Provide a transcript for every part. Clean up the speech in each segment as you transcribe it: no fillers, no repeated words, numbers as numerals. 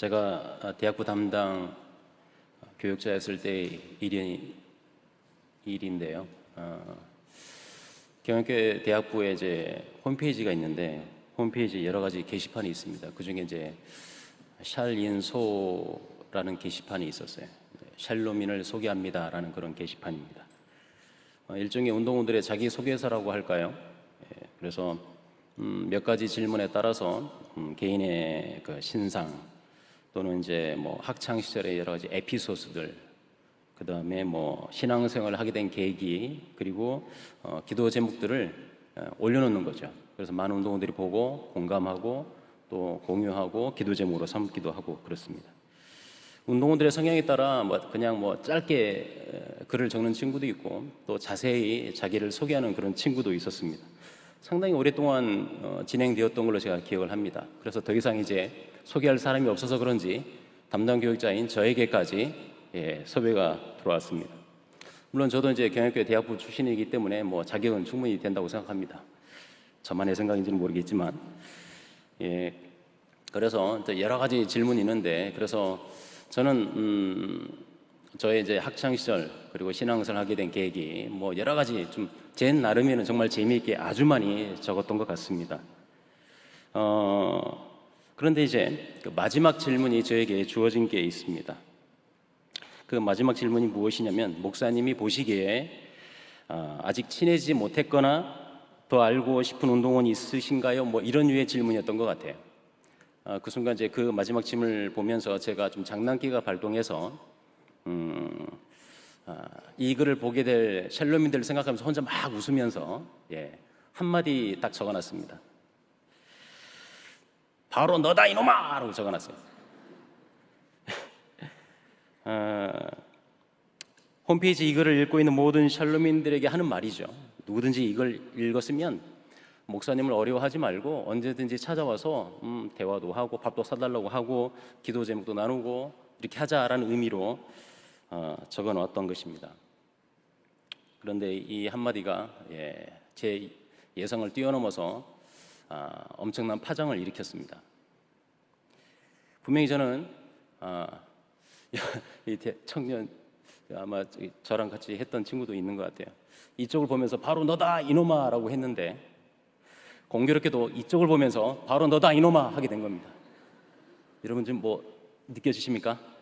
제가 대학부 담당 교육자였을 때 일인데요. 경영교회 대학부에 이제 홈페이지가 있는데 홈페이지에 여러 가지 게시판이 있습니다. 그 중에 이제 샬인소라는 게시판이 있었어요. 샬로민을 소개합니다라는 그런 게시판입니다. 일종의 운동원들의 자기소개서라고 할까요? 그래서 몇 가지 질문에 따라서 개인의 그 신상 또는 이제 뭐 학창 시절의 여러 가지 에피소드들, 그 다음에 뭐 신앙생활을 하게 된 계기, 그리고 기도 제목들을 올려놓는 거죠. 그래서 많은 운동원들이 보고 공감하고 또 공유하고 기도 제목으로 삼기도 하고 그렇습니다. 운동원들의 성향에 따라 그냥 짧게 글을 적는 친구도 있고 또 자세히 자기를 소개하는 그런 친구도 있었습니다. 상당히 오랫동안 진행되었던 걸로 제가 기억을 합니다. 그래서 더 이상 이제 소개할 사람이 없어서 그런지 담당 교육자인 저에게까지 섭외가 들어왔습니다. 물론 저도 이제 경영교회 대학부 출신이기 때문에 자격은 충분히 된다고 생각합니다. 저만의 생각인지는 모르겠지만, 그래서 여러 가지 질문이 있는데, 그래서 저는 저의 이제 학창 시절 그리고 신앙생활 하게 된 계기 여러 가지 좀 제 나름에는 정말 재미있게 아주 많이 적었던 것 같습니다. 그런데 이제 그 마지막 질문이 저에게 주어진 게 있습니다. 그 마지막 질문이 무엇이냐면, 목사님이 보시기에 아직 친해지지 못했거나 더 알고 싶은 운동원이 있으신가요? 이런 류의 질문이었던 것 같아요. 그 순간 이제 그 마지막 질문을 보면서 제가 좀 장난기가 발동해서 이 글을 보게 될 샬롬인들을 생각하면서 혼자 막 웃으면서 한마디 딱 적어놨습니다. 바로 너다 이놈아! 라고 적어놨어요. 홈페이지 이 글을 읽고 있는 모든 샬롬인들에게 하는 말이죠. 누구든지 이걸 읽었으면 목사님을 어려워하지 말고 언제든지 찾아와서 대화도 하고 밥도 사달라고 하고 기도 제목도 나누고 이렇게 하자라는 의미로 적어 놓았던 것입니다. 그런데 이 한마디가 제 예상을 뛰어넘어서 엄청난 파장을 일으켰습니다. 분명히 저는 이 청년, 아마 저랑 같이 했던 친구도 있는 것 같아요. 이쪽을 보면서 바로 너다 이놈아 라고 했는데 공교롭게도 이쪽을 보면서 바로 너다 이놈아 하게 된 겁니다. 여러분 지금 느껴지십니까?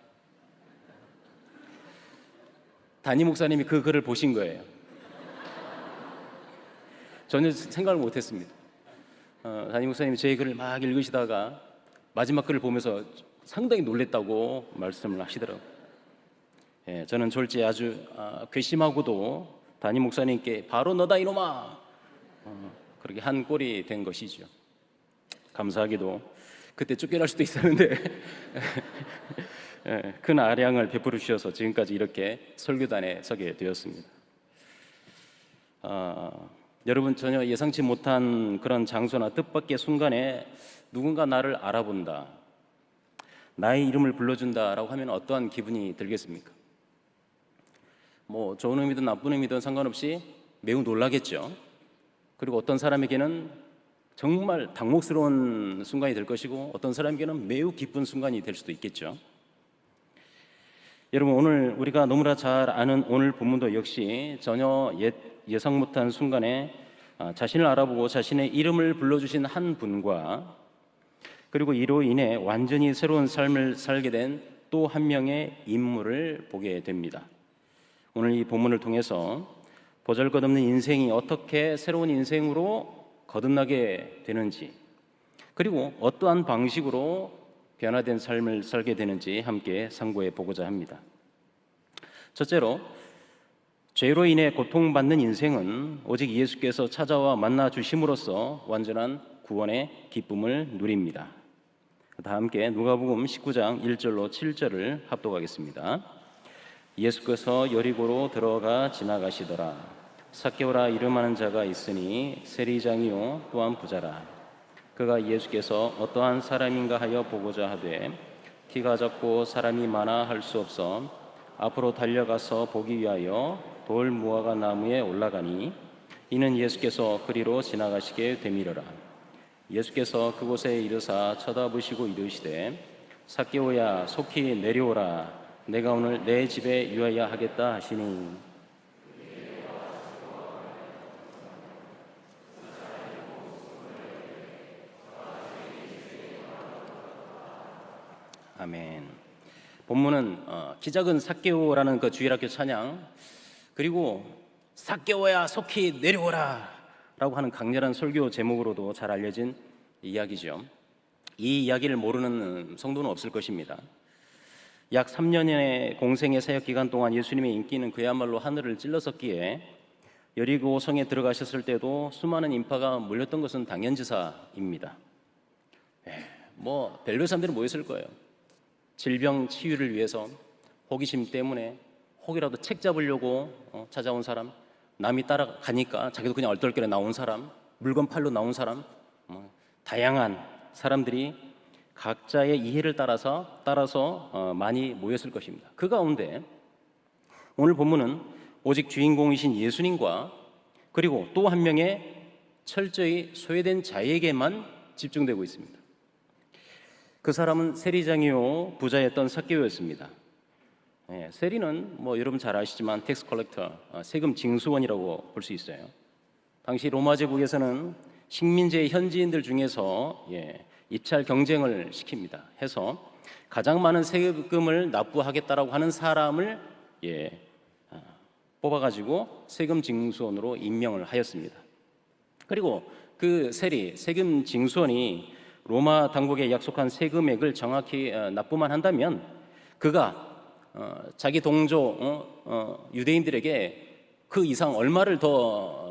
담임 목사님이 그 글을 보신 거예요. 전혀 생각을 못했습니다. 담임 목사님이 제 글을 막 읽으시다가 마지막 글을 보면서 상당히 놀랬다고 말씀을 하시더라고요. 저는 졸지에 아주 괘씸하고도 담임 목사님께 바로 너다 이놈아 그렇게 한 꼴이 된 것이죠. 감사하게도 그때 쫓겨날 수도 있었는데 큰 아량을 베풀어 주셔서 지금까지 이렇게 설교단에 서게 되었습니다. 여러분, 전혀 예상치 못한 그런 장소나 뜻밖의 순간에 누군가 나를 알아본다, 나의 이름을 불러준다라고 하면 어떠한 기분이 들겠습니까? 좋은 의미든 나쁜 의미든 상관없이 매우 놀라겠죠. 그리고 어떤 사람에게는 정말 당혹스러운 순간이 될 것이고 어떤 사람에게는 매우 기쁜 순간이 될 수도 있겠죠. 여러분, 오늘 우리가 너무나 잘 아는 오늘 본문도 역시 전혀 예상 못한 순간에 자신을 알아보고 자신의 이름을 불러주신 한 분과 그리고 이로 인해 완전히 새로운 삶을 살게 된 또 한 명의 인물을 보게 됩니다. 오늘 이 본문을 통해서 보잘것없는 인생이 어떻게 새로운 인생으로 거듭나게 되는지, 그리고 어떠한 방식으로 변화된 삶을 살게 되는지 함께 상고해 보고자 합니다. 첫째로, 죄로 인해 고통받는 인생은 오직 예수께서 찾아와 만나 주심으로써 완전한 구원의 기쁨을 누립니다. 다 함께 누가복음 19장 1절로 7절을 합독하겠습니다. 예수께서 여리고로 들어가 지나가시더라. 삭개오라 이름하는 자가 있으니 세리장이요 또한 부자라. 그가 예수께서 어떠한 사람인가 하여 보고자 하되 키가 작고 사람이 많아 할 수 없어 앞으로 달려가서 보기 위하여 돌 무화과 나무에 올라가니 이는 예수께서 그리로 지나가시게 되밀어라. 예수께서 그곳에 이르사 쳐다보시고 이르시되 삭개오야 속히 내려오라. 내가 오늘 내 집에 유하여 하겠다 하시니. 아멘. 본문은 키 작은 삭개오라는 그 주일학교 찬양, 그리고 삭개오야 속히 내려오라 라고 하는 강렬한 설교 제목으로도 잘 알려진 이야기죠. 이 이야기를 모르는 성도는 없을 것입니다. 약 3년의 공생의 사역 기간 동안 예수님의 인기는 그야말로 하늘을 찔렀었기에 여리고 성에 들어가셨을 때도 수많은 인파가 몰렸던 것은 당연지사입니다. 별별 사람들이 모였을 거예요. 질병 치유를 위해서, 호기심 때문에 혹이라도 책 잡으려고 찾아온 사람, 남이 따라가니까 자기도 그냥 얼떨결에 나온 사람, 물건 팔러 나온 사람, 다양한 사람들이 각자의 이해를 따라서 많이 모였을 것입니다. 그 가운데 오늘 본문은 오직 주인공이신 예수님과 그리고 또 한 명의 철저히 소외된 자에게만 집중되고 있습니다. 그 사람은 세리장이요 부자였던 삭개오였습니다. 세리는 여러분 잘 아시지만 텍스 컬렉터, 세금 징수원이라고 볼 수 있어요. 당시 로마 제국에서는 식민지의 현지인들 중에서 입찰 경쟁을 시킵니다. 해서 가장 많은 세금을 납부하겠다라고 하는 사람을 뽑아가지고 세금 징수원으로 임명을 하였습니다. 그리고 그 세금 징수원이 로마 당국에 약속한 세금액을 정확히 납부만 한다면 그가 자기 동조 유대인들에게 그 이상 얼마를 더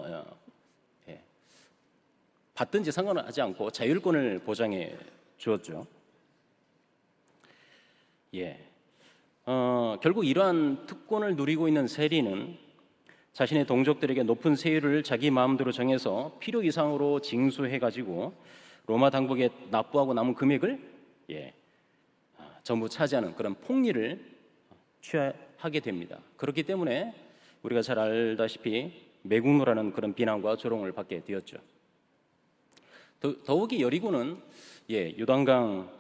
받든지 상관하지 않고 자율권을 보장해 주었죠. 결국 이러한 특권을 누리고 있는 세리는 자신의 동족들에게 높은 세율을 자기 마음대로 정해서 필요 이상으로 징수해가지고 로마 당국에 납부하고 남은 금액을 전부 차지하는 그런 폭리를 취하게 됩니다. 그렇기 때문에 우리가 잘 알다시피 매국노라는 그런 비난과 조롱을 받게 되었죠. 더욱이 여리고는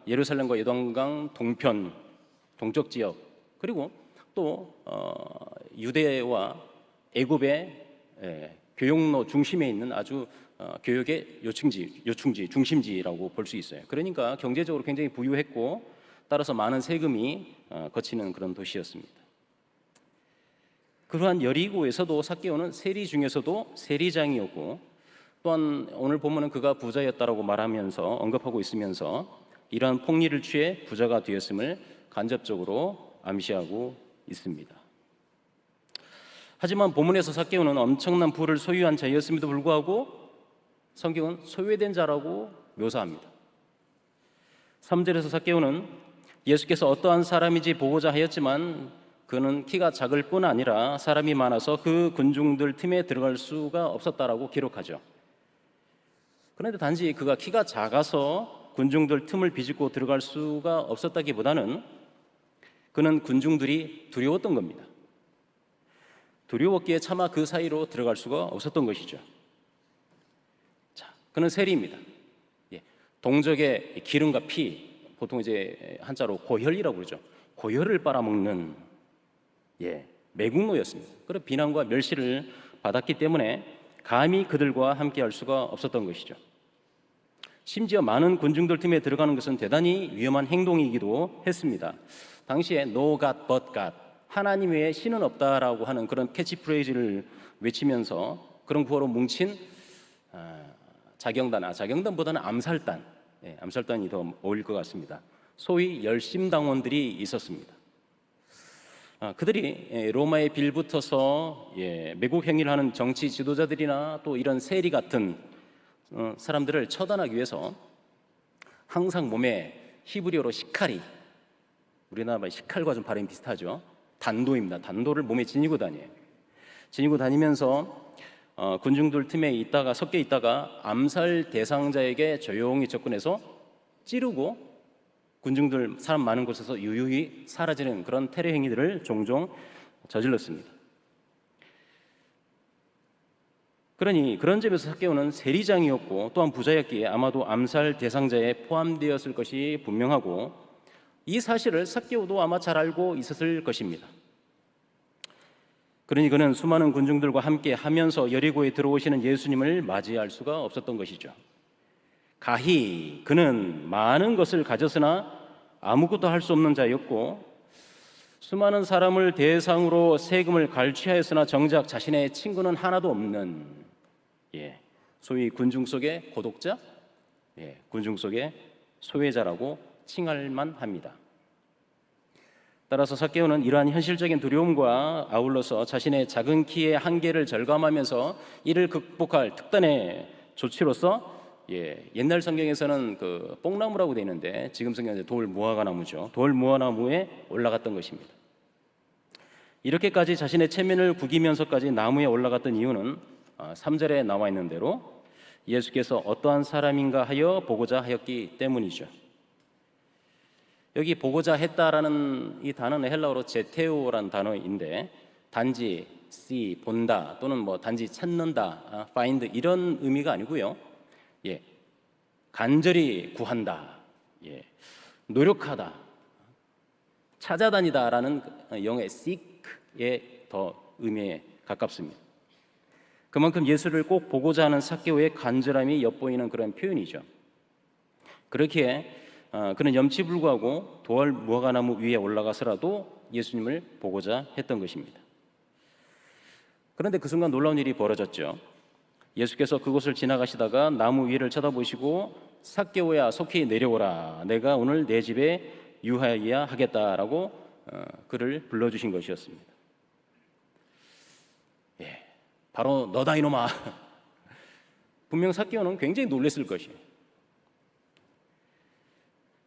예루살렘과 요단강 동편, 동쪽 지역, 그리고 또 유대와 애굽의 교역로 중심에 있는 아주 교역의 요충지, 중심지라고 볼 수 있어요. 그러니까 경제적으로 굉장히 부유했고 따라서 많은 세금이 거치는 그런 도시였습니다. 그러한 여리고에서도 삭개오는 세리 중에서도 세리장이었고, 또한 오늘 보면은 그가 부자였다라고 말하면서 언급하고 있으면서 이러한 폭리를 취해 부자가 되었음을 간접적으로 암시하고 있습니다. 하지만 본문에서 삭개오는 엄청난 부를 소유한 자였음에도 불구하고 성경은 소외된 자라고 묘사합니다. 3절에서 삭개오는 예수께서 어떠한 사람인지 보고자 하였지만 그는 키가 작을 뿐 아니라 사람이 많아서 그 군중들 틈에 들어갈 수가 없었다라고 기록하죠. 그런데 단지 그가 키가 작아서 군중들 틈을 비집고 들어갈 수가 없었다기보다는 그는 군중들이 두려웠던 겁니다. 두려웠기에 차마 그 사이로 들어갈 수가 없었던 것이죠. 그는 세리입니다. 동족의 기름과 피, 보통 이제 한자로 고혈이라고 그러죠. 고혈을 빨아먹는 매국노였습니다. 그런 비난과 멸시를 받았기 때문에 감히 그들과 함께할 수가 없었던 것이죠. 심지어 많은 군중들 틈에 들어가는 것은 대단히 위험한 행동이기도 했습니다. 당시에 No God but God, 하나님 외에 신은 없다라고 하는 그런 캐치프레이즈를 외치면서 그런 구호로 뭉친 자경단보다는 암살단이 더 어울릴 것 같습니다. 소위 열심당원들이 있었습니다. 그들이 로마에 빌붙어서 매국 행위를 하는 정치 지도자들이나 또 이런 세리 같은 사람들을 처단하기 위해서 항상 몸에 히브리어로 시칼이, 우리나라 시칼과 좀 발음이 비슷하죠. 단도입니다. 단도를 몸에 지니고 다녀요. 지니고 다니면서 군중들 틈에 섞여 있다가 암살 대상자에게 조용히 접근해서 찌르고 군중들 사람 많은 곳에서 유유히 사라지는 그런 테러 행위들을 종종 저질렀습니다. 그러니 그런 점에서 삭개오는 세리장이었고 또한 부자였기에 아마도 암살 대상자에 포함되었을 것이 분명하고, 이 사실을 삭개오도 아마 잘 알고 있었을 것입니다. 그러니 그는 수많은 군중들과 함께 하면서 여리고에 들어오시는 예수님을 맞이할 수가 없었던 것이죠. 가히 그는 많은 것을 가졌으나 아무것도 할 수 없는 자였고, 수많은 사람을 대상으로 세금을 갈취하였으나 정작 자신의 친구는 하나도 없는, 소위 군중 속의 고독자, 군중 속의 소외자라고 칭할 만합니다. 따라서 삭개오는 이러한 현실적인 두려움과 아울러서 자신의 작은 키의 한계를 절감하면서 이를 극복할 특단의 조치로서, 옛날 성경에서는 그 뽕나무라고 되어 있는데 지금 성경에는 돌 무화과나무죠. 돌 무화과나무에 올라갔던 것입니다. 이렇게까지 자신의 체면을 구기면서까지 나무에 올라갔던 이유는 3절에 나와 있는 대로 예수께서 어떠한 사람인가 하여 보고자 하였기 때문이죠. 여기 보고자 했다라는 이 단어는 헬라어로 제테오라는 단어인데, 단지 see, 본다, 또는 뭐 단지 찾는다, find 이런 의미가 아니고요. 간절히 구한다, 노력하다, 찾아다니다라는 영어의 seek의 더 의미에 가깝습니다. 그만큼 예수를 꼭 보고자 하는 삭개오의 간절함이 엿보이는 그런 표현이죠. 그렇게 그는 염치불구하고 돌 무화과나무 위에 올라가서라도 예수님을 보고자 했던 것입니다. 그런데 그 순간 놀라운 일이 벌어졌죠. 예수께서 그곳을 지나가시다가 나무 위를 쳐다보시고 삭개오야 속히 내려오라, 내가 오늘 내 집에 유하여야 하겠다라고 그를 불러주신 것이었습니다. 바로 너다 이놈아. 분명 삭개오는 굉장히 놀랐을 것이에요.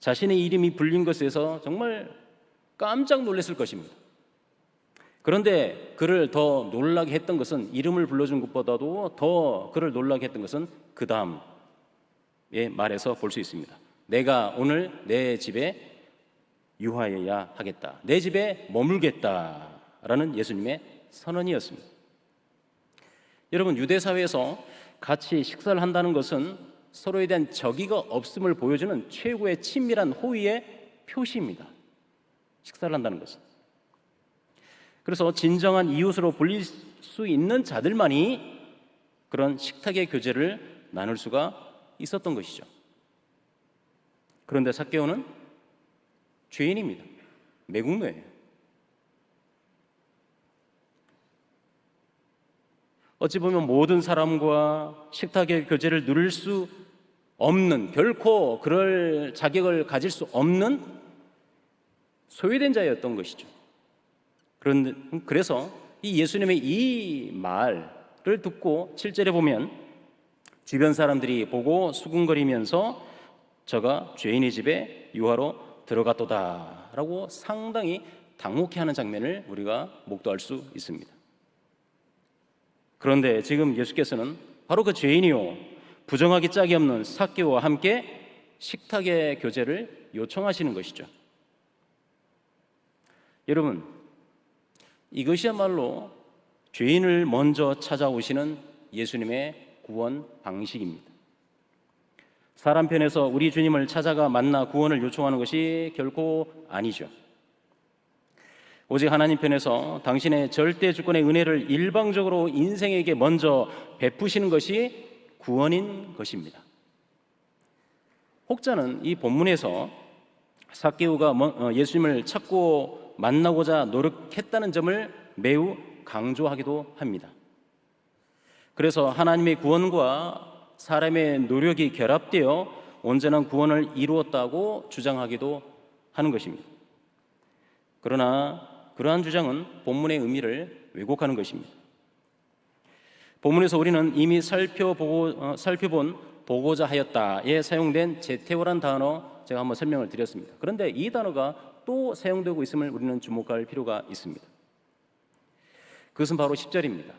자신의 이름이 불린 것에서 정말 깜짝 놀랐을 것입니다. 그런데 그를 더 놀라게 했던 것은, 이름을 불러준 것보다도 더 그를 놀라게 했던 것은 그 다음의 말에서 볼 수 있습니다. 내가 오늘 내 집에 유하여야 하겠다, 내 집에 머물겠다라는 예수님의 선언이었습니다. 여러분, 유대 사회에서 같이 식사를 한다는 것은 서로에 대한 적의가 없음을 보여주는 최고의 친밀한 호의의 표시입니다. 식사를 한다는 것은. 그래서 진정한 이웃으로 불릴 수 있는 자들만이 그런 식탁의 교제를 나눌 수가 있었던 것이죠. 그런데 삭개오는 죄인입니다. 매국노예요. 어찌 보면 모든 사람과 식탁의 교제를 누릴 수 없는, 결코 그럴 자격을 가질 수 없는 소외된 자였던 것이죠. 그래서 이 예수님의 이 말을 듣고 7절에 보면 주변 사람들이 보고 수군거리면서 저가 죄인의 집에 유하로 들어갔도다 라고 상당히 당혹해하는 장면을 우리가 목도할 수 있습니다. 그런데 지금 예수께서는 바로 그 죄인이요, 부정하기 짝이 없는 삭개오와 함께 식탁의 교제를 요청하시는 것이죠. 여러분, 이것이야말로 죄인을 먼저 찾아오시는 예수님의 구원 방식입니다. 사람 편에서 우리 주님을 찾아가 만나 구원을 요청하는 것이 결코 아니죠. 오직 하나님 편에서 당신의 절대 주권의 은혜를 일방적으로 인생에게 먼저 베푸시는 것이 구원인 것입니다. 혹자는 이 본문에서 삭개오가 예수님을 찾고 만나고자 노력했다는 점을 매우 강조하기도 합니다. 그래서 하나님의 구원과 사람의 노력이 결합되어 온전한 구원을 이루었다고 주장하기도 하는 것입니다. 그러나 그러한 주장은 본문의 의미를 왜곡하는 것입니다. 본문에서 우리는 이미 살펴본 보고자 하였다에 사용된 제테오란 단어, 제가 한번 설명을 드렸습니다. 그런데 이 단어가 또 사용되고 있음을 우리는 주목할 필요가 있습니다. 그것은 바로 10절입니다.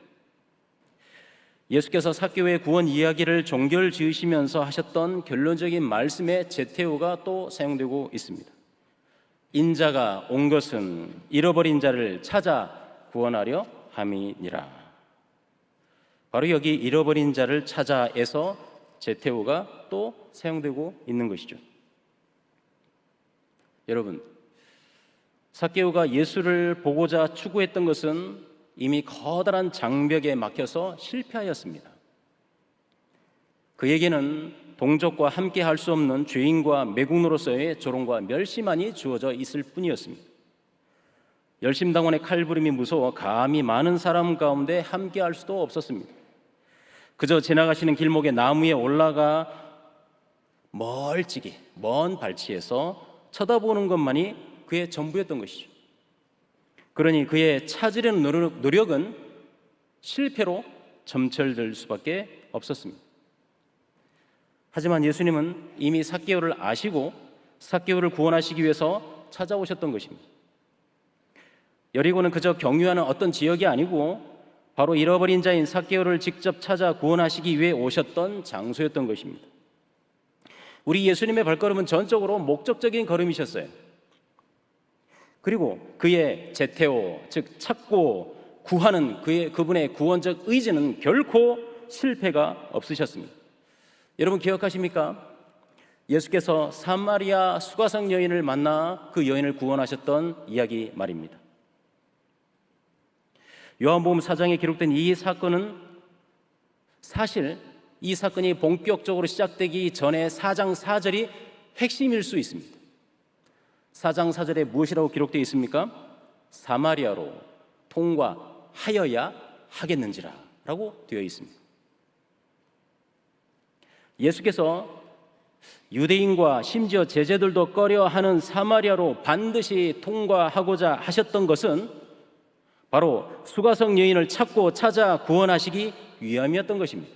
예수께서 삭개오의 구원 이야기를 종결 지으시면서 하셨던 결론적인 말씀에 제테오가 또 사용되고 있습니다. 인자가 온 것은 잃어버린 자를 찾아 구원하려 함이니라. 바로 여기 잃어버린 자를 찾아에서 제테오가 또 사용되고 있는 것이죠. 여러분, 삭개오가 예수를 보고자 추구했던 것은 이미 커다란 장벽에 막혀서 실패하였습니다. 그에게는 동족과 함께 할 수 없는 죄인과 매국노로서의 조롱과 멸시만이 주어져 있을 뿐이었습니다. 열심당원의 칼부림이 무서워 감히 많은 사람 가운데 함께 할 수도 없었습니다. 그저 지나가시는 길목에 나무에 올라가 멀찍이 먼 발치에서 쳐다보는 것만이 그의 전부였던 것이죠. 그러니 그의 찾으려는 노력은 실패로 점철될 수밖에 없었습니다. 하지만 예수님은 이미 삭개오를 아시고 삭개오를 구원하시기 위해서 찾아오셨던 것입니다. 여리고는 그저 경유하는 어떤 지역이 아니고 바로 잃어버린 자인 삭개오를 직접 찾아 구원하시기 위해 오셨던 장소였던 것입니다. 우리 예수님의 발걸음은 전적으로 목적적인 걸음이셨어요. 그리고 그의 제테오, 즉 찾고 구하는 그분의 구원적 의지는 결코 실패가 없으셨습니다. 여러분 기억하십니까? 예수께서 사마리아 수가성 여인을 만나 그 여인을 구원하셨던 이야기 말입니다. 요한복음 4장에 기록된 이 사건은 사실 이 사건이 본격적으로 시작되기 전에 4장 4절이 핵심일 수 있습니다. 4장 4절에 무엇이라고 기록되어 있습니까? 사마리아로 통과하여야 하겠는지라 라고 되어 있습니다. 예수께서 유대인과 심지어 제자들도 꺼려하는 사마리아로 반드시 통과하고자 하셨던 것은 바로 수가성 여인을 찾아 구원하시기 위함이었던 것입니다.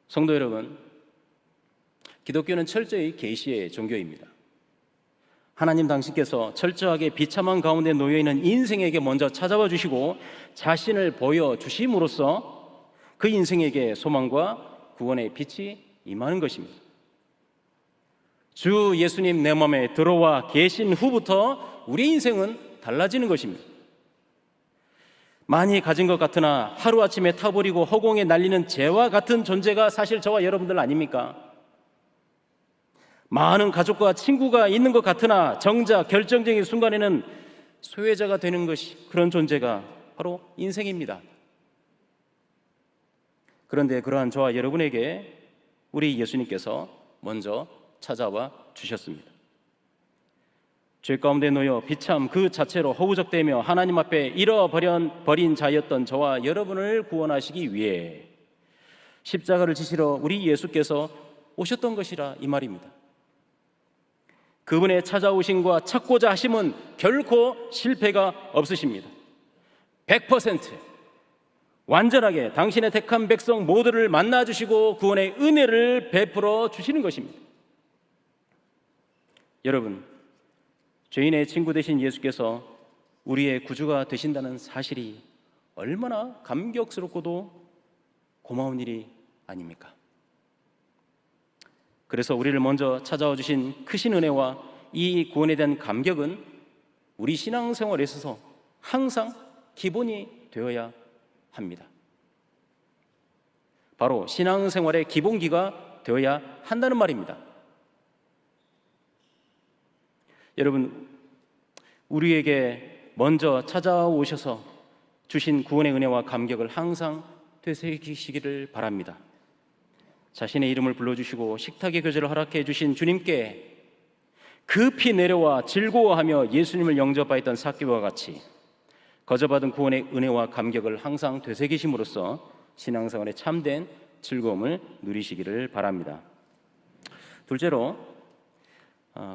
성도 여러분, 기독교는 철저히 계시의 종교입니다. 하나님 당신께서 철저하게 비참한 가운데 놓여있는 인생에게 먼저 찾아와 주시고 자신을 보여주심으로써 그 인생에게 소망과 구원의 빛이 임하는 것입니다. 주 예수님 내 마음에 들어와 계신 후부터 우리 인생은 달라지는 것입니다. 많이 가진 것 같으나 하루아침에 타버리고 허공에 날리는 재와 같은 존재가 사실 저와 여러분들 아닙니까? 많은 가족과 친구가 있는 것 같으나 정작 결정적인 순간에는 소외자가 되는 것이 그런 존재가 바로 인생입니다. 그런데 그러한 저와 여러분에게 우리 예수님께서 먼저 찾아와 주셨습니다. 죄 가운데 놓여 비참 그 자체로 허우적대며 하나님 앞에 잃어버린 자였던 저와 여러분을 구원하시기 위해 십자가를 지시러 우리 예수께서 오셨던 것이라 이 말입니다. 그분의 찾아오심과 찾고자 하심은 결코 실패가 없으십니다. 100% 완전하게 당신의 택한 백성 모두를 만나주시고 구원의 은혜를 베풀어 주시는 것입니다. 여러분, 죄인의 친구 되신 예수께서 우리의 구주가 되신다는 사실이 얼마나 감격스럽고도 고마운 일이 아닙니까? 그래서 우리를 먼저 찾아와 주신 크신 은혜와 이 구원에 대한 감격은 우리 신앙생활에 있어서 항상 기본이 되어야 합니다. 바로 신앙생활의 기본기가 되어야 한다는 말입니다. 여러분, 우리에게 먼저 찾아오셔서 주신 구원의 은혜와 감격을 항상 되새기시기를 바랍니다. 자신의 이름을 불러주시고 식탁의 교제를 허락해 주신 주님께 급히 내려와 즐거워하며 예수님을 영접하였던 삭개오와 같이 거저받은 구원의 은혜와 감격을 항상 되새기심으로써 신앙생활의 참된 즐거움을 누리시기를 바랍니다. 둘째로,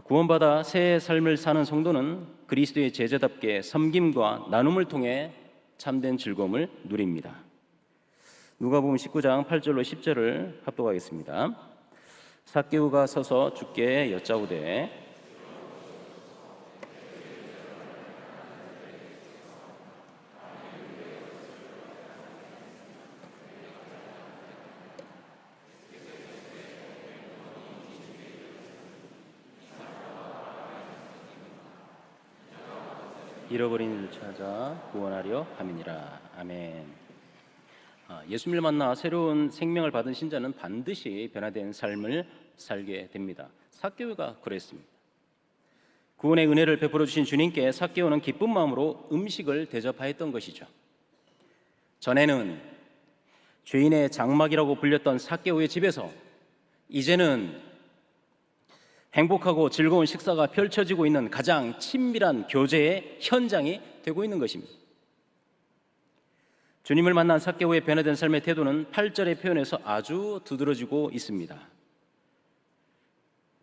구원받아 새 삶을 사는 성도는 그리스도의 제자답게 섬김과 나눔을 통해 참된 즐거움을 누립니다. 누가복음 19장 8절로 10절을 합독하겠습니다. 삭개오가 서서 주께 여짜오되 잃어버린 이를 찾아 구원하려 함이니라. 아멘. 예수님을 만나 새로운 생명을 받은 신자는 반드시 변화된 삶을 살게 됩니다. 삭개오가 그랬습니다. 구원의 은혜를 베풀어 주신 주님께 삭개오는 기쁜 마음으로 음식을 대접하였던 것이죠. 전에는 죄인의 장막이라고 불렸던 삭개오의 집에서 이제는 행복하고 즐거운 식사가 펼쳐지고 있는 가장 친밀한 교제의 현장이 되고 있는 것입니다. 주님을 만난 삭개오의 변화된 삶의 태도는 8절의 표현에서 아주 두드러지고 있습니다.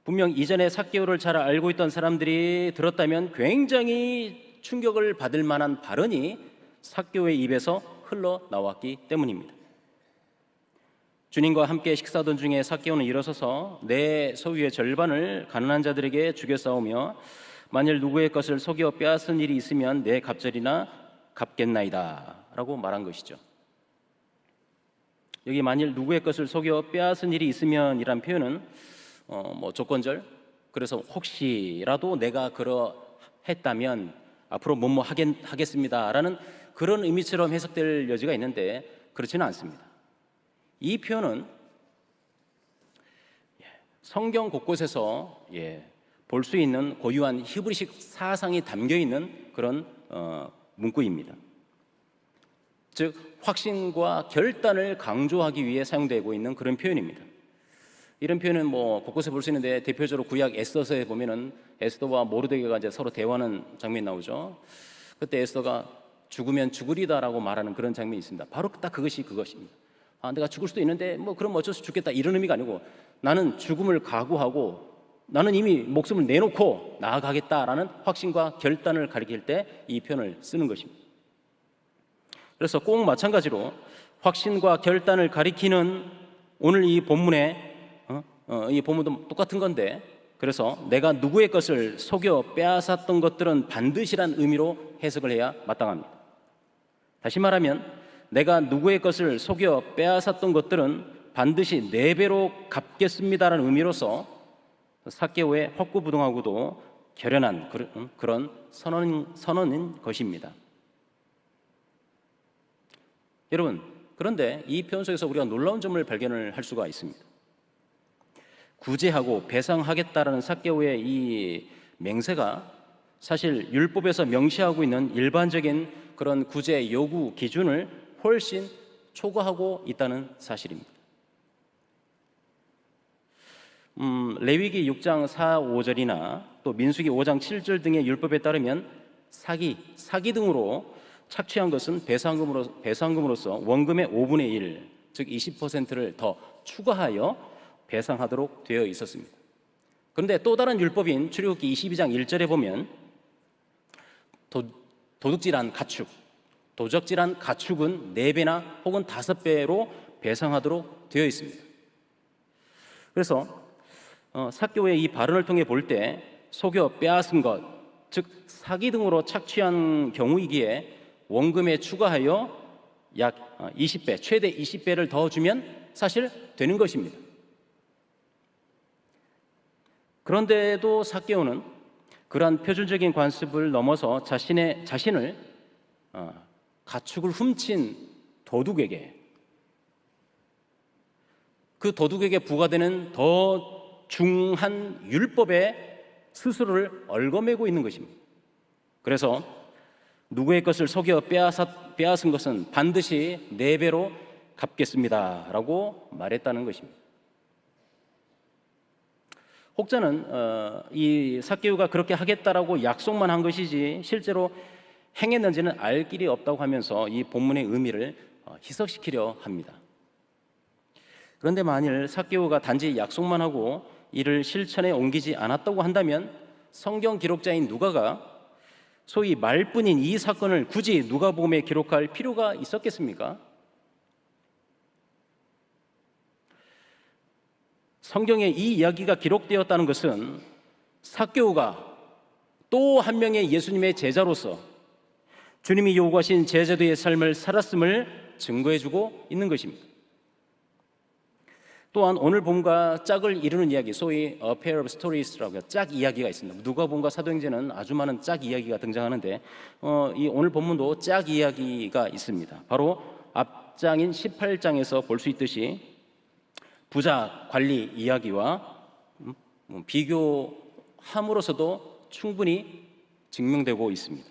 분명 이전에 삭개오를 잘 알고 있던 사람들이 들었다면 굉장히 충격을 받을 만한 발언이 삭개오의 입에서 흘러나왔기 때문입니다. 주님과 함께 식사하던 중에 삭개오는 일어서서 내 소유의 절반을 가난한 자들에게 주겨 싸우며 만일 누구의 것을 속여 빼앗은 일이 있으면 내 갑절이나 갚겠나이다 라고 말한 것이죠. 여기 만일 누구의 것을 속여 빼앗은 일이 있으면 이란 표현은 조건절, 그래서 혹시라도 내가 그러했다면 앞으로 뭐뭐 하겠습니다 라는 그런 의미처럼 해석될 여지가 있는데 그렇지는 않습니다. 이 표현은 성경 곳곳에서 볼 수 있는 고유한 히브리식 사상이 담겨 있는 그런 문구입니다. 즉 확신과 결단을 강조하기 위해 사용되고 있는 그런 표현입니다. 이런 표현은 곳곳에 볼 수 있는데 대표적으로 구약 에스더서에 보면은 에스더와 모르드게가 이제 서로 대화하는 장면이 나오죠. 그때 에스더가 죽으면 죽으리다라고 말하는 그런 장면이 있습니다. 바로 딱 그것입니다. 내가 죽을 수도 있는데 그럼 어쩔 수 죽겠다 이런 의미가 아니고 나는 죽음을 각오하고 나는 이미 목숨을 내놓고 나아가겠다라는 확신과 결단을 가리킬 때 이 표현을 쓰는 것입니다. 그래서 꼭 마찬가지로 확신과 결단을 가리키는 오늘 이 본문에 이 본문도 똑같은 건데 그래서 내가 누구의 것을 속여 빼앗았던 것들은 반드시란 의미로 해석을 해야 마땅합니다. 다시 말하면 내가 누구의 것을 속여 빼앗았던 것들은 반드시 4배로 갚겠습니다라는 의미로서 삭개오의 헛구부동하고도 결연한 그런 선언인 것입니다. 여러분, 그런데 이 표현 속에서 우리가 놀라운 점을 발견을 할 수가 있습니다. 구제하고 배상하겠다라는 삭개오의 이 맹세가 사실 율법에서 명시하고 있는 일반적인 그런 구제 요구 기준을 훨씬 초과하고 있다는 사실입니다. 레위기 6장 4, 5절이나 또 민수기 5장 7절 등의 율법에 따르면 사기 등으로 착취한 것은 배상금으로서 원금의 5분의 1, 즉 20%를 더 추가하여 배상하도록 되어 있었습니다. 그런데 또 다른 율법인 출애굽기 22장 1절에 보면 도둑질한 가축은 4배나 혹은 5배로 배상하도록 되어 있습니다. 그래서 삭개오의 이 발언을 통해 볼 때 속여 빼앗은 것, 즉 사기 등으로 착취한 경우이기에 원금에 추가하여 약 20배, 최대 20배를 더 주면 사실 되는 것입니다. 그런데도 삭개오는 그러한 표준적인 관습을 넘어서 자신을 가축을 훔친 도둑에게 그 도둑에게 부과되는 더 중한 율법에 스스로를 얽어매고 있는 것입니다. 그래서 누구의 것을 속여 빼앗은 것은 반드시 4배로 갚겠습니다 라고 말했다는 것입니다. 혹자는 이 삭개오가 그렇게 하겠다라고 약속만 한 것이지 실제로 행했는지는 알 길이 없다고 하면서 이 본문의 의미를 희석시키려 합니다. 그런데 만일 삭개오가 단지 약속만 하고 이를 실천에 옮기지 않았다고 한다면 성경 기록자인 누가가 소위 말뿐인 이 사건을 굳이 누가복음에 기록할 필요가 있었겠습니까? 성경에 이 이야기가 기록되었다는 것은 삭개오가 또 한 명의 예수님의 제자로서 주님이 요구하신 제자도의 삶을 살았음을 증거해주고 있는 것입니다. 또한 오늘 본문과 짝을 이루는 이야기, 소위 A pair of stories라고 짝 이야기가 있습니다. 누가복음과 사도행전은 아주 많은 짝 이야기가 등장하는데 이 오늘 본문도 짝 이야기가 있습니다. 바로 앞장인 18장에서 볼 수 있듯이 부자 관리 이야기와 비교함으로써도 충분히 증명되고 있습니다.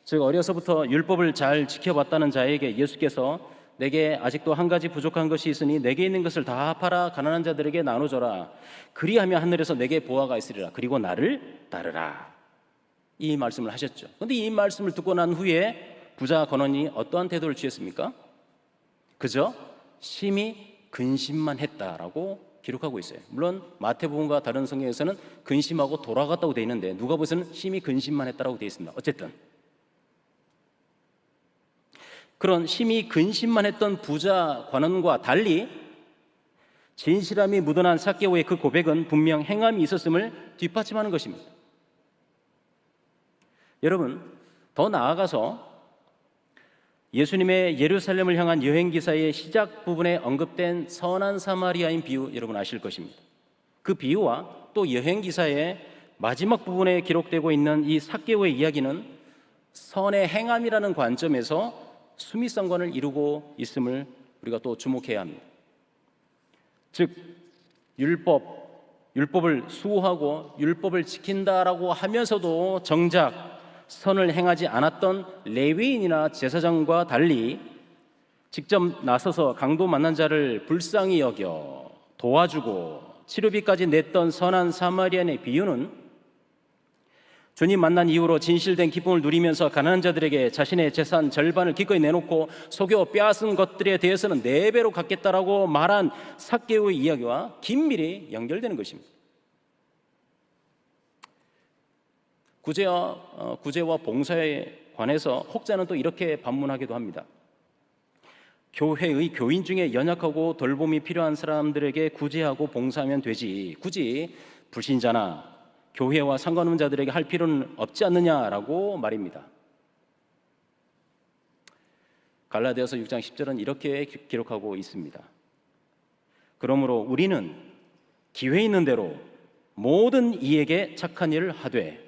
즉 어려서부터 율법을 잘 지켜봤다는 자에게 예수께서 내게 아직도 한 가지 부족한 것이 있으니 내게 있는 것을 다 팔아 가난한 자들에게 나눠줘라. 그리하면 하늘에서 내게 보화가 있으리라. 그리고 나를 따르라. 이 말씀을 하셨죠. 그런데 이 말씀을 듣고 난 후에 부자 건원이 어떠한 태도를 취했습니까? 그저 심히 근심만 했다라고 기록하고 있어요. 물론 마태복음과 다른 성경에서는 근심하고 돌아갔다고 되어 있는데 누가복음에서는 심히 근심만 했다라고 되어 있습니다. 어쨌든 그런 심히 근심만 했던 부자 관원과 달리 진실함이 묻어난 삭개오의 그 고백은 분명 행함이 있었음을 뒷받침하는 것입니다. 여러분, 더 나아가서 예수님의 예루살렘을 향한 여행 기사의 시작 부분에 언급된 선한 사마리아인 비유, 여러분 아실 것입니다. 그 비유와 또 여행 기사의 마지막 부분에 기록되고 있는 이 삭개오의 이야기는 선의 행함이라는 관점에서 수미상관을 이루고 있음을 우리가 또 주목해야 합니다. 즉 율법을 수호하고 율법을 지킨다라고 하면서도 정작 선을 행하지 않았던 레위인이나 제사장과 달리 직접 나서서 강도 만난 자를 불쌍히 여겨 도와주고 치료비까지 냈던 선한 사마리아인의 비유는 주님 만난 이후로 진실된 기쁨을 누리면서 가난한 자들에게 자신의 재산 절반을 기꺼이 내놓고 속여 빼앗은 것들에 대해서는 4배로 갚겠다라고 말한 삭개오의 이야기와 긴밀히 연결되는 것입니다. 구제와 봉사에 관해서 혹자는 또 이렇게 반문하기도 합니다. 교회의 교인 중에 연약하고 돌봄이 필요한 사람들에게 구제하고 봉사하면 되지 굳이 불신자나 교회와 상관없는 자들에게 할 필요는 없지 않느냐라고 말입니다. 갈라디아서 6장 10절은 이렇게 기록하고 있습니다. 그러므로 우리는 기회 있는 대로 모든 이에게 착한 일을 하되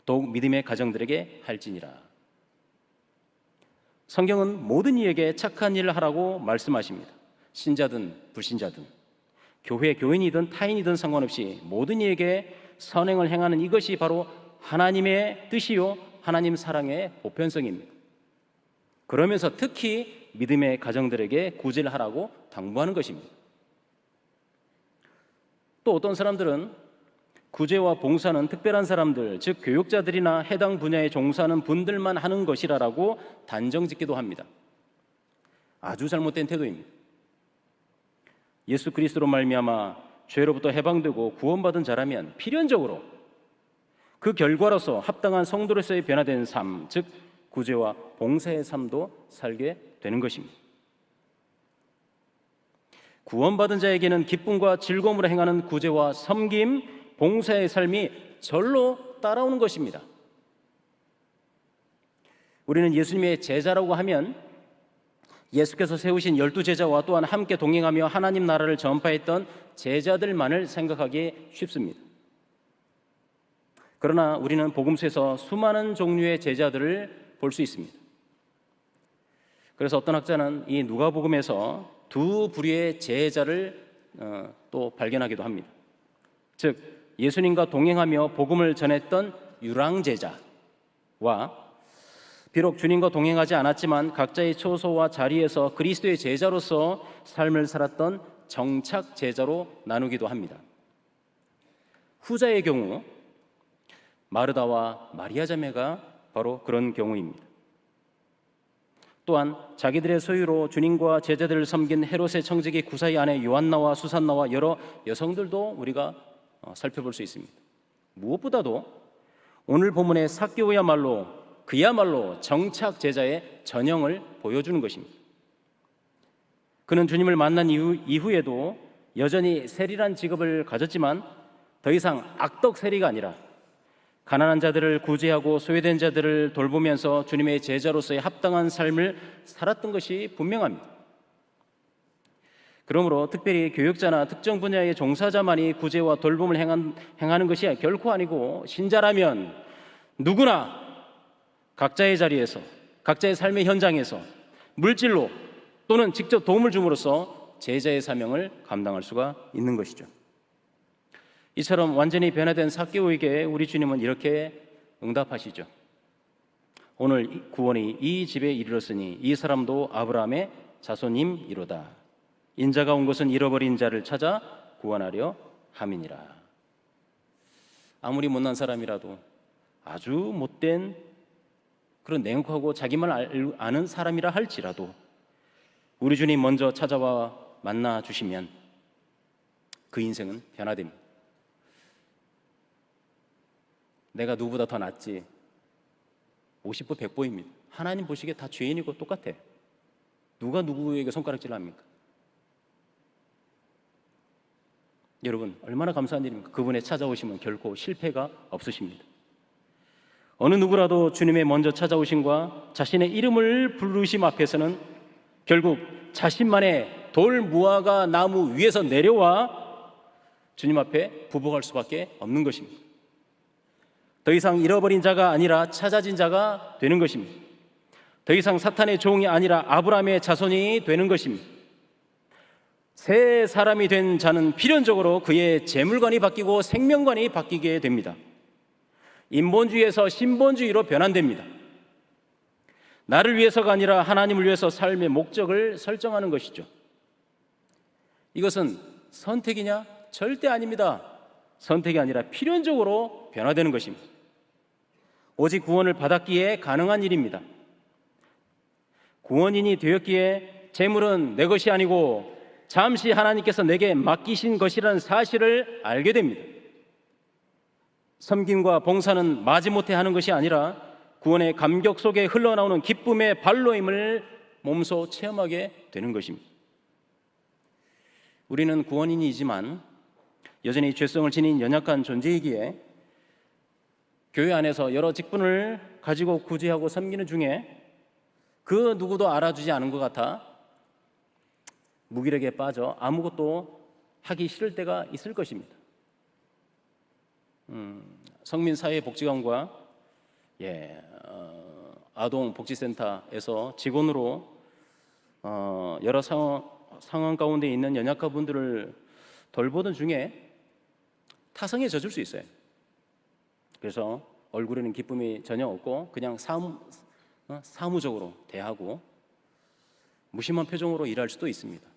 더욱 믿음의 가정들에게 할지니라. 성경은 모든 이에게 착한 일을 하라고 말씀하십니다. 신자든 불신자든 교회 교인이든 타인이든 상관없이 모든 이에게 선행을 행하는 이것이 바로 하나님의 뜻이요 하나님 사랑의 보편성입니다. 그러면서 특히 믿음의 가정들에게 구제를 하라고 당부하는 것입니다. 또 어떤 사람들은 구제와 봉사는 특별한 사람들, 즉 교육자들이나 해당 분야에 종사하는 분들만 하는 것이라고 단정짓기도 합니다. 아주 잘못된 태도입니다. 예수 그리스도로 말미암아 죄로부터 해방되고 구원받은 자라면 필연적으로 그 결과로서 합당한 성도로서의 변화된 삶, 즉 구제와 봉사의 삶도 살게 되는 것입니다. 구원받은 자에게는 기쁨과 즐거움으로 행하는 구제와 섬김, 봉사의 삶이 절로 따라오는 것입니다. 우리는 예수님의 제자라고 하면 예수께서 세우신 12제자와 또한 함께 동행하며 하나님 나라를 전파했던 제자들만을 생각하기 쉽습니다. 그러나 우리는 복음서에서 수많은 종류의 제자들을 볼 수 있습니다. 그래서 어떤 학자는 이 누가복음에서 2부류의 제자를 또 발견하기도 합니다. 즉 예수님과 동행하며 복음을 전했던 유랑제자와 비록 주님과 동행하지 않았지만 각자의 처소와 자리에서 그리스도의 제자로서 삶을 살았던 정착 제자로 나누기도 합니다. 후자의 경우 마르다와 마리아 자매가 바로 그런 경우입니다. 또한 자기들의 소유로 주님과 제자들을 섬긴 헤롯의 청지기 구사의 아내 요한나와 수산나와 여러 여성들도 우리가 살펴볼 수 있습니다. 무엇보다도 오늘 본문의 그야말로 정착 제자의 전형을 보여주는 것입니다. 그는 주님을 만난 이후에도 여전히 세리란 직업을 가졌지만 더 이상 악덕 세리가 아니라 가난한 자들을 구제하고 소외된 자들을 돌보면서 주님의 제자로서의 합당한 삶을 살았던 것이 분명합니다. 그러므로 특별히 교육자나 특정 분야의 종사자만이 구제와 돌봄을 행하는 것이 결코 아니고 신자라면 누구나 각자의 자리에서 각자의 삶의 현장에서 물질로 또는 직접 도움을 줌으로써 제자의 사명을 감당할 수가 있는 것이죠. 이처럼 완전히 변화된 삭개오에게 우리 주님은 이렇게 응답하시죠. 오늘 구원이 이 집에 이르렀으니 이 사람도 아브라함의 자손임이로다. 인자가 온 것은 잃어버린 자를 찾아 구원하려 함이니라. 아무리 못난 사람이라도, 아주 못된 그런 냉혹하고 자기만 아는 사람이라 할지라도 우리 주님 먼저 찾아와 만나 주시면 그 인생은 변화됩니다. 내가 누구보다 더 낫지, 50보 100보입니다. 하나님 보시기에 다 죄인이고 똑같아. 누가 누구에게 손가락질을 합니까? 여러분, 얼마나 감사한 일입니까? 그분의 찾아오시면 결코 실패가 없으십니다. 어느 누구라도 주님의 먼저 찾아오심과 자신의 이름을 부르심 앞에서는 결국 자신만의 돌 무화과 나무 위에서 내려와 주님 앞에 부복할 수밖에 없는 것입니다. 더 이상 잃어버린 자가 아니라 찾아진 자가 되는 것입니다. 더 이상 사탄의 종이 아니라 아브라함의 자손이 되는 것입니다. 새 사람이 된 자는 필연적으로 그의 재물관이 바뀌고 생명관이 바뀌게 됩니다. 인본주의에서 신본주의로 변환됩니다. 나를 위해서가 아니라 하나님을 위해서 삶의 목적을 설정하는 것이죠. 이것은 선택이냐? 절대 아닙니다. 선택이 아니라 필연적으로 변화되는 것입니다. 오직 구원을 받았기에 가능한 일입니다. 구원인이 되었기에 재물은 내 것이 아니고 잠시 하나님께서 내게 맡기신 것이라는 사실을 알게 됩니다. 섬김과 봉사는 마지못해 하는 것이 아니라 구원의 감격 속에 흘러나오는 기쁨의 발로임을 몸소 체험하게 되는 것입니다. 우리는 구원인이지만 여전히 죄성을 지닌 연약한 존재이기에 교회 안에서 여러 직분을 가지고 구제하고 섬기는 중에 그 누구도 알아주지 않은 것 같아 무기력에 빠져 아무것도 하기 싫을 때가 있을 것입니다. 성민사회복지관과 아동복지센터에서 직원으로 여러 상황 가운데 있는 연약한 분들을 돌보던 중에 타성에 젖을 수 있어요. 그래서 얼굴에는 기쁨이 전혀 없고 그냥 사무적으로 대하고 무심한 표정으로 일할 수도 있습니다.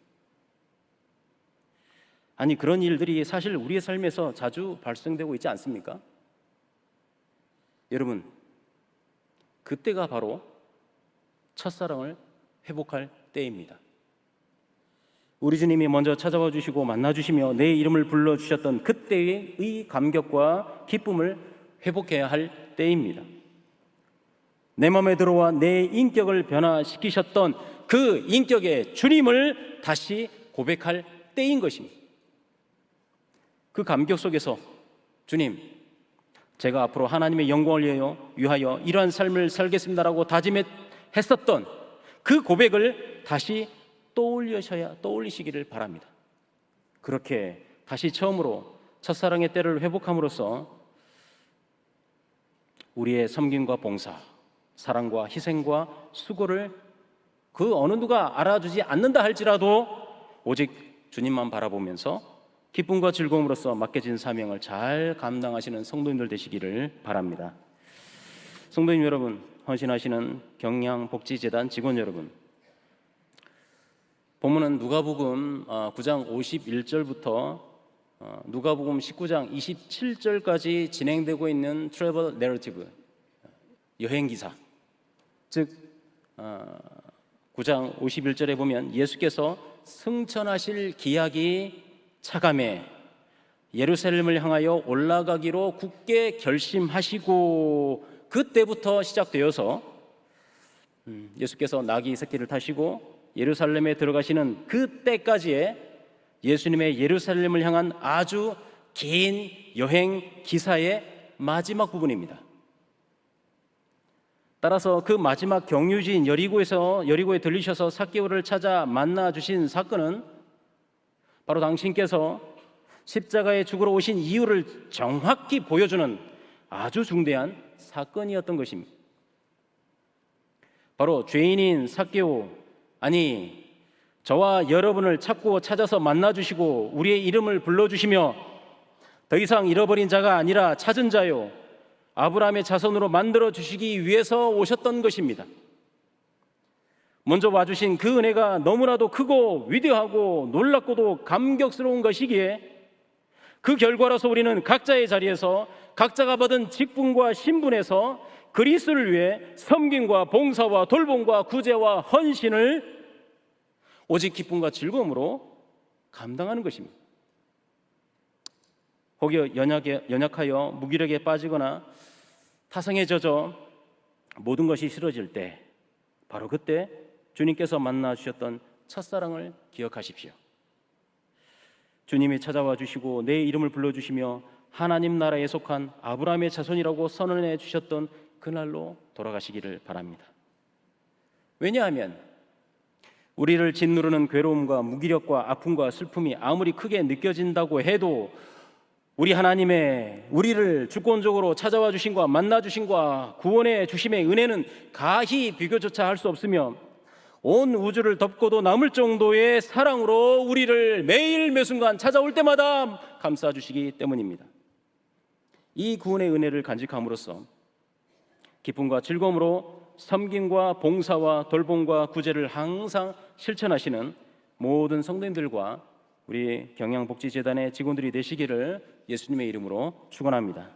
아니, 그런 일들이 사실 우리의 삶에서 자주 발생되고 있지 않습니까? 여러분, 그때가 바로 첫사랑을 회복할 때입니다. 우리 주님이 먼저 찾아와 주시고 만나 주시며 내 이름을 불러주셨던 그때의 감격과 기쁨을 회복해야 할 때입니다. 내 마음에 들어와 내 인격을 변화시키셨던 그 인격의 주님을 다시 고백할 때인 것입니다. 그 감격 속에서 주님, 제가 앞으로 하나님의 영광을 위하여 이러한 삶을 살겠습니다라고 다짐했었던 그 고백을 다시 떠올리시기를 바랍니다. 그렇게 다시 처음으로 첫사랑의 때를 회복함으로써 우리의 섬김과 봉사, 사랑과 희생과 수고를 그 어느 누가 알아주지 않는다 할지라도 오직 주님만 바라보면서 기쁨과 즐거움으로써 맡겨진 사명을 잘 감당하시는 성도님들 되시기를 바랍니다. 성도님 여러분, 헌신하시는 경양복지재단 직원 여러분, 본문은 누가복음 9장 51절부터 누가복음 19장 27절까지 진행되고 있는 트래블 내러티브, 여행기사, 즉 9장 51절에 보면 예수께서 승천하실 기약이 차감해 예루살렘을 향하여 올라가기로 굳게 결심하시고 그때부터 시작되어서 예수께서 나귀 새끼를 타시고 예루살렘에 들어가시는 그때까지의 예수님의 예루살렘을 향한 아주 긴 여행 기사의 마지막 부분입니다. 따라서 그 마지막 경유지인 여리고에 들리셔서 삭개오를 찾아 만나 주신 사건은 바로 당신께서 십자가에 죽으러 오신 이유를 정확히 보여주는 아주 중대한 사건이었던 것입니다. 바로 죄인인 삭개오, 아니 저와 여러분을 찾고 찾아서 만나주시고 우리의 이름을 불러주시며 더 더 이상 잃어버린 자가 아니라 찾은 자요, 아브라함의 자손으로 만들어 주시기 위해서 오셨던 것입니다. 먼저 와주신 그 은혜가 너무나도 크고 위대하고 놀랍고도 감격스러운 것이기에 그 결과로서 우리는 각자의 자리에서 각자가 받은 직분과 신분에서 그리스도를 위해 섬김과 봉사와 돌봄과 구제와 헌신을 오직 기쁨과 즐거움으로 감당하는 것입니다. 혹여 연약하여 무기력에 빠지거나 타성에 젖어 모든 것이 싫어질 때, 바로 그때 주님께서 만나 주셨던 첫사랑을 기억하십시오. 주님이 찾아와 주시고 내 이름을 불러주시며 하나님 나라에 속한 아브라함의 자손이라고 선언해 주셨던 그날로 돌아가시기를 바랍니다. 왜냐하면 우리를 짓누르는 괴로움과 무기력과 아픔과 슬픔이 아무리 크게 느껴진다고 해도 우리 하나님의 우리를 주권적으로 찾아와 주신과 만나 주신과 구원해 주심의 은혜는 가히 비교조차 할 수 없으며 온 우주를 덮고도 남을 정도의 사랑으로 우리를 매일 매순간 찾아올 때마다 감싸 주시기 때문입니다. 이 구원의 은혜를 간직함으로써 기쁨과 즐거움으로 섬김과 봉사와 돌봄과 구제를 항상 실천하시는 모든 성도님들과 우리 경양복지재단의 직원들이 되시기를 예수님의 이름으로 축원합니다.